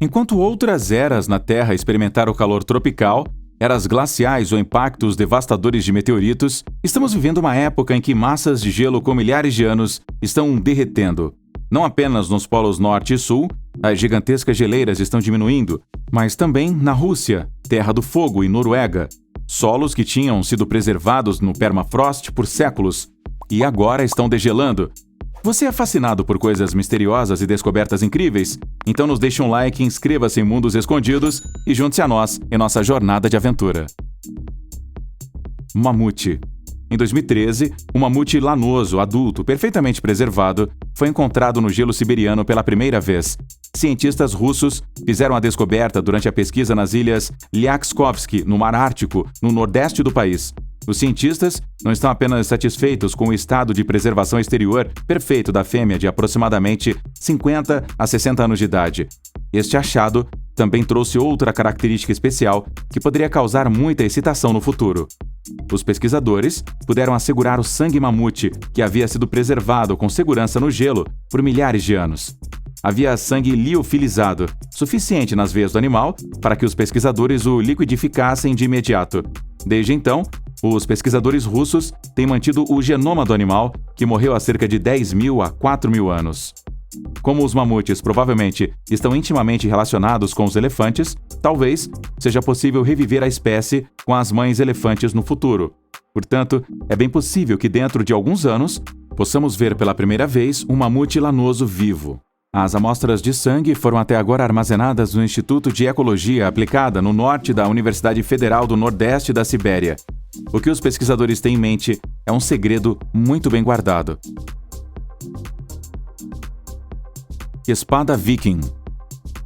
Enquanto outras eras na Terra experimentaram o calor tropical, eras glaciais ou impactos devastadores de meteoritos, estamos vivendo uma época em que massas de gelo com milhares de anos estão derretendo. Não apenas nos polos norte e sul, as gigantescas geleiras estão diminuindo, mas também na Rússia, Terra do Fogo e Noruega, solos que tinham sido preservados no permafrost por séculos e agora estão degelando. Você é fascinado por coisas misteriosas e descobertas incríveis? Então nos deixe um like, inscreva-se em Mundos Escondidos e junte-se a nós em nossa jornada de aventura. Mamute. Em 2013, um mamute lanoso, adulto, perfeitamente preservado, foi encontrado no gelo siberiano pela primeira vez. Cientistas russos fizeram a descoberta durante a pesquisa nas ilhas Lyakhskovsky, no Mar Ártico, no nordeste do país. Os cientistas não estão apenas satisfeitos com o estado de preservação exterior perfeito da fêmea de aproximadamente 50 a 60 anos de idade. Este achado também trouxe outra característica especial que poderia causar muita excitação no futuro. Os pesquisadores puderam assegurar o sangue mamute, que havia sido preservado com segurança no gelo por milhares de anos. Havia sangue liofilizado, suficiente nas veias do animal para que os pesquisadores o liquidificassem de imediato. Desde então, os pesquisadores russos têm mantido o genoma do animal, que morreu há cerca de 10.000 a 4.000 anos. Como os mamutes provavelmente estão intimamente relacionados com os elefantes, talvez seja possível reviver a espécie com as mães elefantes no futuro. Portanto, é bem possível que dentro de alguns anos possamos ver pela primeira vez um mamute lanoso vivo. As amostras de sangue foram até agora armazenadas no Instituto de Ecologia Aplicada no norte da Universidade Federal do Nordeste da Sibéria. O que os pesquisadores têm em mente é um segredo muito bem guardado. Espada Viking.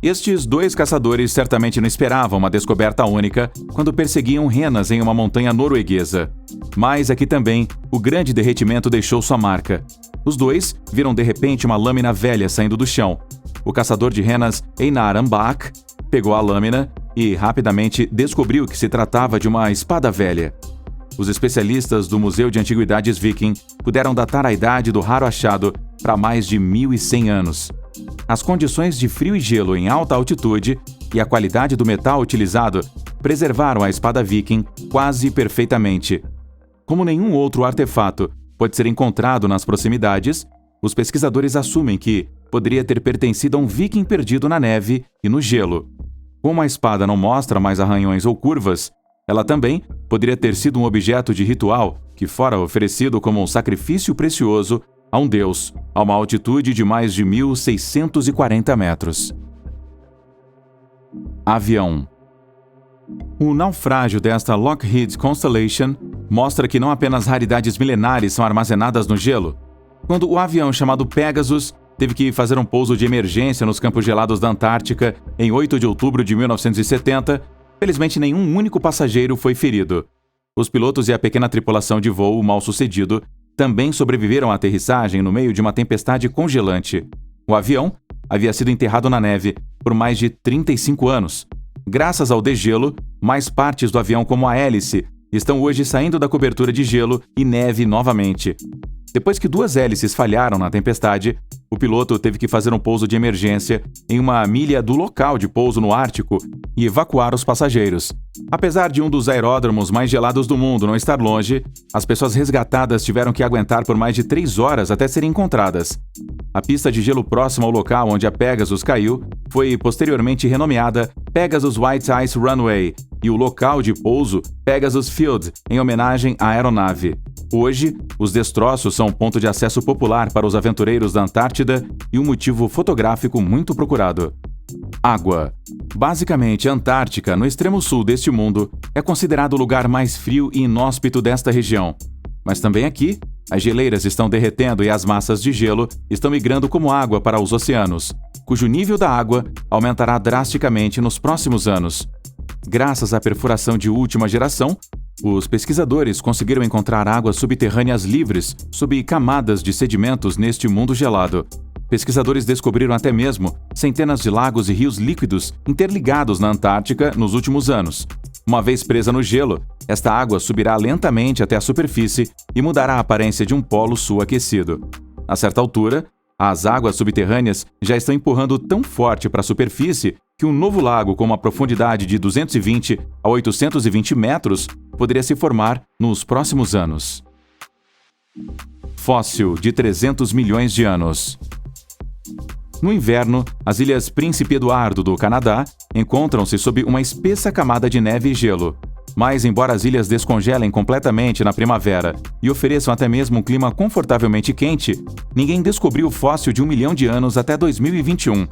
Estes dois caçadores certamente não esperavam uma descoberta única quando perseguiam renas em uma montanha norueguesa. Mas aqui também, o grande derretimento deixou sua marca. Os dois viram de repente uma lâmina velha saindo do chão. O caçador de renas Einar Ambach pegou a lâmina e rapidamente descobriu que se tratava de uma espada velha. Os especialistas do Museu de Antiguidades Viking puderam datar a idade do raro achado para mais de 1.100 anos. As condições de frio e gelo em alta altitude e a qualidade do metal utilizado preservaram a espada viking quase perfeitamente. Como nenhum outro artefato pode ser encontrado nas proximidades, os pesquisadores assumem que poderia ter pertencido a um viking perdido na neve e no gelo. Como a espada não mostra mais arranhões ou curvas, ela também poderia ter sido um objeto de ritual que fora oferecido como um sacrifício precioso a um deus, a uma altitude de mais de 1.640 metros. Avião. O naufrágio desta Lockheed Constellation mostra que não apenas raridades milenares são armazenadas no gelo. Quando o avião chamado Pegasus teve que fazer um pouso de emergência nos campos gelados da Antártica em 8 de outubro de 1970, felizmente nenhum único passageiro foi ferido. Os pilotos e a pequena tripulação de voo mal-sucedido também sobreviveram à aterrissagem no meio de uma tempestade congelante. O avião havia sido enterrado na neve por mais de 35 anos. Graças ao degelo, mais partes do avião, como a hélice, estão hoje saindo da cobertura de gelo e neve novamente. Depois que 2 hélices falharam na tempestade, o piloto teve que fazer um pouso de emergência em uma milha do local de pouso no Ártico e evacuar os passageiros. Apesar de um dos aeródromos mais gelados do mundo não estar longe, as pessoas resgatadas tiveram que aguentar por mais de 3 horas até serem encontradas. A pista de gelo próxima ao local onde a Pegasus caiu foi posteriormente renomeada Pegasus White Ice Runway e o local de pouso Pegasus Field, em homenagem à aeronave. Hoje, os destroços são um ponto de acesso popular para os aventureiros da Antártida e um motivo fotográfico muito procurado. Água. Basicamente, a Antártica, no extremo sul deste mundo, é considerado o lugar mais frio e inóspito desta região. Mas também aqui, as geleiras estão derretendo e as massas de gelo estão migrando como água para os oceanos, cujo nível da água aumentará drasticamente nos próximos anos. Graças à perfuração de última geração, os pesquisadores conseguiram encontrar águas subterrâneas livres sob camadas de sedimentos neste mundo gelado. Pesquisadores descobriram até mesmo centenas de lagos e rios líquidos interligados na Antártica nos últimos anos. Uma vez presa no gelo, esta água subirá lentamente até a superfície e mudará a aparência de um polo sul aquecido. A certa altura, as águas subterrâneas já estão empurrando tão forte para a superfície que um novo lago com uma profundidade de 220 a 820 metros poderia se formar nos próximos anos. Fóssil de 300 milhões de anos. No inverno, as ilhas Príncipe Eduardo do Canadá encontram-se sob uma espessa camada de neve e gelo. Mas, embora as ilhas descongelem completamente na primavera e ofereçam até mesmo um clima confortavelmente quente, ninguém descobriu o fóssil de 1 milhão de anos até 2021.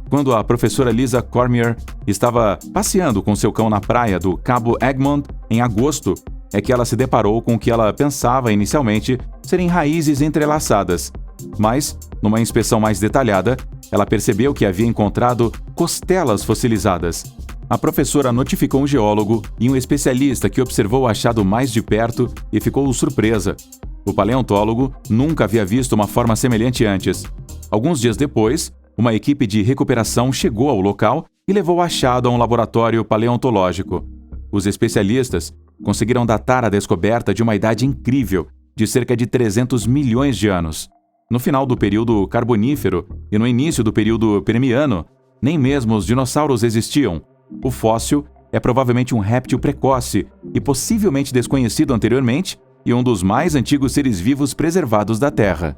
Quando a professora Lisa Cormier estava passeando com seu cão na praia do Cabo Egmont em agosto, é que ela se deparou com o que ela pensava inicialmente serem raízes entrelaçadas. Mas, numa inspeção mais detalhada, ela percebeu que havia encontrado costelas fossilizadas. A professora notificou um geólogo e um especialista que observou o achado mais de perto e ficou surpresa. O paleontólogo nunca havia visto uma forma semelhante antes. Alguns dias depois, uma equipe de recuperação chegou ao local e levou o achado a um laboratório paleontológico. Os especialistas conseguiram datar a descoberta de uma idade incrível, de cerca de 300 milhões de anos. No final do período Carbonífero e no início do período Permiano, nem mesmo os dinossauros existiam. O fóssil é provavelmente um réptil precoce e possivelmente desconhecido anteriormente e um dos mais antigos seres vivos preservados da Terra.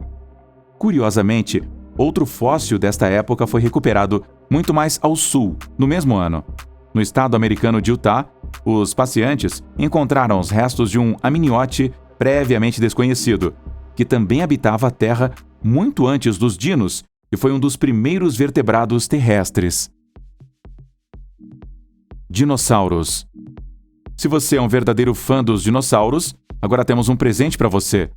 Curiosamente, outro fóssil desta época foi recuperado muito mais ao sul, no mesmo ano. No estado americano de Utah, os pacientes encontraram os restos de um aminiote previamente desconhecido, que também habitava a Terra muito antes dos dinos e foi um dos primeiros vertebrados terrestres. Dinossauros. Se você é um verdadeiro fã dos dinossauros, agora temos um presente para você.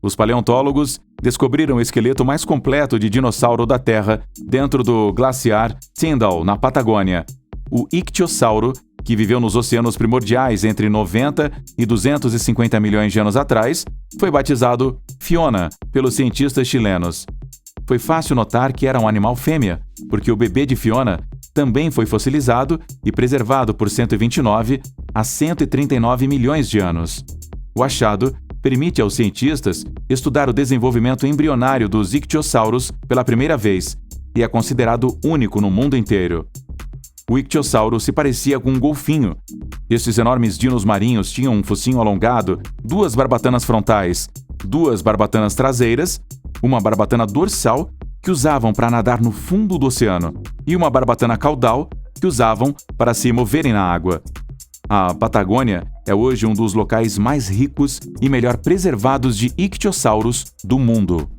Os paleontólogos descobriram o esqueleto mais completo de dinossauro da Terra dentro do glaciar Tyndall, na Patagônia. O ictiosauro, que viveu nos oceanos primordiais entre 90 e 250 milhões de anos atrás, foi batizado Fiona pelos cientistas chilenos. Foi fácil notar que era um animal fêmea, porque o bebê de Fiona também foi fossilizado e preservado por 129 a 139 milhões de anos. O achado permite aos cientistas estudar o desenvolvimento embrionário dos ictiossauros pela primeira vez e é considerado único no mundo inteiro. O ictiosauro se parecia com um golfinho. Estes enormes dinos marinhos tinham um focinho alongado, 2 barbatanas frontais, 2 barbatanas traseiras, uma barbatana dorsal que usavam para nadar no fundo do oceano e uma barbatana caudal que usavam para se moverem na água. A Patagônia é hoje um dos locais mais ricos e melhor preservados de ictiossauros do mundo.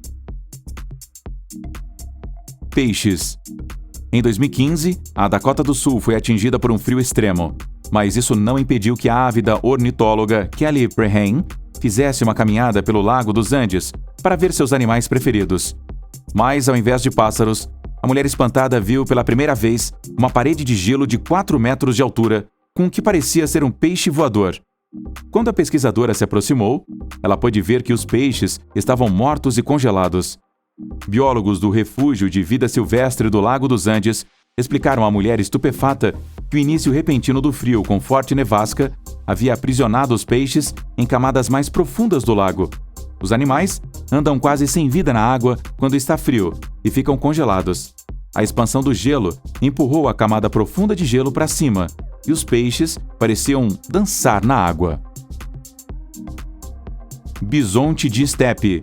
Peixes. Em 2015, a Dakota do Sul foi atingida por um frio extremo, mas isso não impediu que a ávida ornitóloga Kelly Prehane fizesse uma caminhada pelo Lago dos Andes para ver seus animais preferidos. Mas, ao invés de pássaros, a mulher espantada viu pela primeira vez uma parede de gelo de 4 metros de altura, com o que parecia ser um peixe voador. Quando a pesquisadora se aproximou, ela pôde ver que os peixes estavam mortos e congelados. Biólogos do Refúgio de Vida Silvestre do Lago dos Andes explicaram à mulher estupefata que o início repentino do frio com forte nevasca havia aprisionado os peixes em camadas mais profundas do lago. Os animais andam quase sem vida na água quando está frio e ficam congelados. A expansão do gelo empurrou a camada profunda de gelo para cima e os peixes pareciam dançar na água. Bisonte de estepe.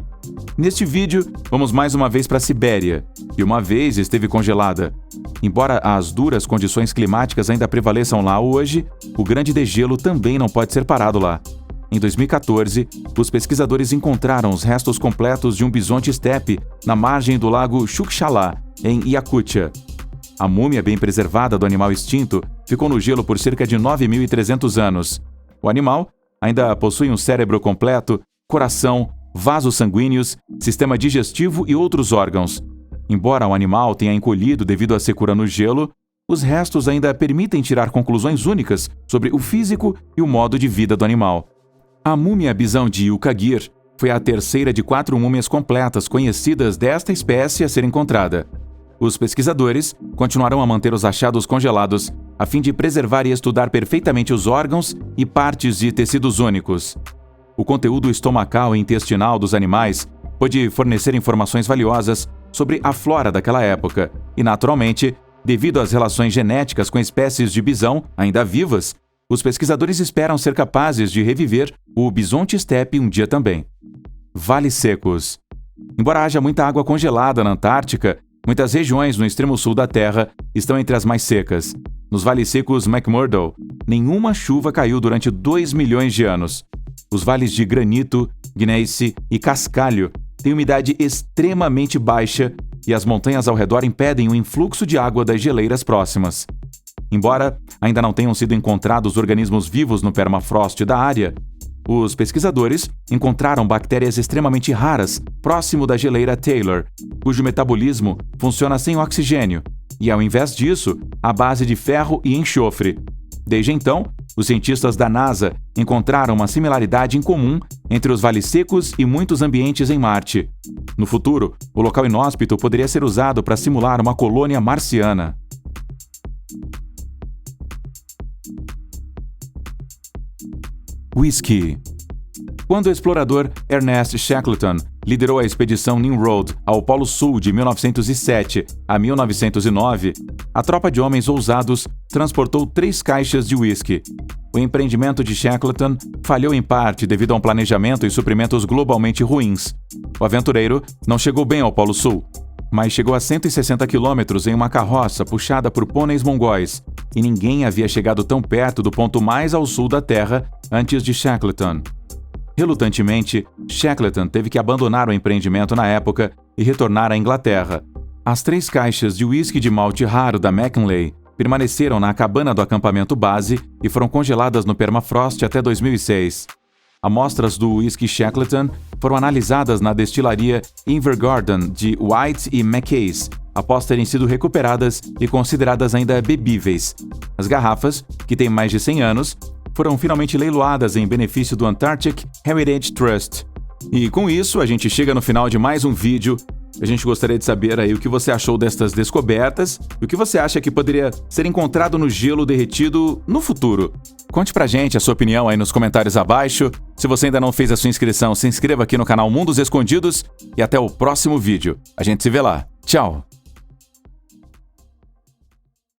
Neste vídeo, vamos mais uma vez para a Sibéria, que uma vez esteve congelada. Embora as duras condições climáticas ainda prevaleçam lá hoje, o grande degelo também não pode ser parado lá. Em 2014, os pesquisadores encontraram os restos completos de um bisonte estepe na margem do lago Chukchala, em Yakutia. A múmia bem preservada do animal extinto ficou no gelo por cerca de 9.300 anos. O animal ainda possui um cérebro completo, coração, vasos sanguíneos, sistema digestivo e outros órgãos. Embora o animal tenha encolhido devido à secura no gelo, os restos ainda permitem tirar conclusões únicas sobre o físico e o modo de vida do animal. A múmia bisão de Ukagir foi a terceira de 4 múmias completas conhecidas desta espécie a ser encontrada. Os pesquisadores continuarão a manter os achados congelados, a fim de preservar e estudar perfeitamente os órgãos e partes de tecidos únicos. O conteúdo estomacal e intestinal dos animais pode fornecer informações valiosas sobre a flora daquela época e, naturalmente, Devido às relações genéticas com espécies de bisão ainda vivas, os pesquisadores esperam ser capazes de reviver o bisonte-estepe um dia também. Vales secos. Embora haja muita água congelada na Antártica, muitas regiões no extremo sul da Terra estão entre as mais secas. Nos vales secos McMurdo, nenhuma chuva caiu durante 2 milhões de anos. Os vales de Granito, Gneiss e Cascalho têm umidade extremamente baixa e as montanhas ao redor impedem o influxo de água das geleiras próximas. Embora ainda não tenham sido encontrados organismos vivos no permafrost da área, os pesquisadores encontraram bactérias extremamente raras próximo da geleira Taylor, cujo metabolismo funciona sem oxigênio e, ao invés disso, à base de ferro e enxofre. Desde então, os cientistas da NASA encontraram uma similaridade em comum entre os vales secos e muitos ambientes em Marte. No futuro, o local inóspito poderia ser usado para simular uma colônia marciana. Whisky. Quando o explorador Ernest Shackleton liderou a expedição Nimrod ao Polo Sul de 1907 a 1909, a tropa de homens ousados transportou 3 caixas de whisky. O empreendimento de Shackleton falhou em parte devido a um planejamento e suprimentos globalmente ruins. O aventureiro não chegou bem ao Polo Sul, mas chegou a 160 quilômetros em uma carroça puxada por pôneis mongóis, e ninguém havia chegado tão perto do ponto mais ao sul da Terra antes de Shackleton. Relutantemente, Shackleton teve que abandonar o empreendimento na época e retornar à Inglaterra. As 3 caixas de uísque de malte raro da Mackinlay permaneceram na cabana do acampamento base e foram congeladas no permafrost até 2006. Amostras do uísque Shackleton foram analisadas na destilaria Invergordon de White e Mackay's, após terem sido recuperadas e consideradas ainda bebíveis. As garrafas, que têm mais de 100 anos, foram finalmente leiloadas em benefício do Antarctic Heritage Trust. E com isso, a gente chega no final de mais um vídeo. A gente gostaria de saber aí o que você achou destas descobertas e o que você acha que poderia ser encontrado no gelo derretido no futuro. Conte pra gente a sua opinião aí nos comentários abaixo. Se você ainda não fez a sua inscrição, se inscreva aqui no canal Mundos Escondidos e até o próximo vídeo. A gente se vê lá. Tchau!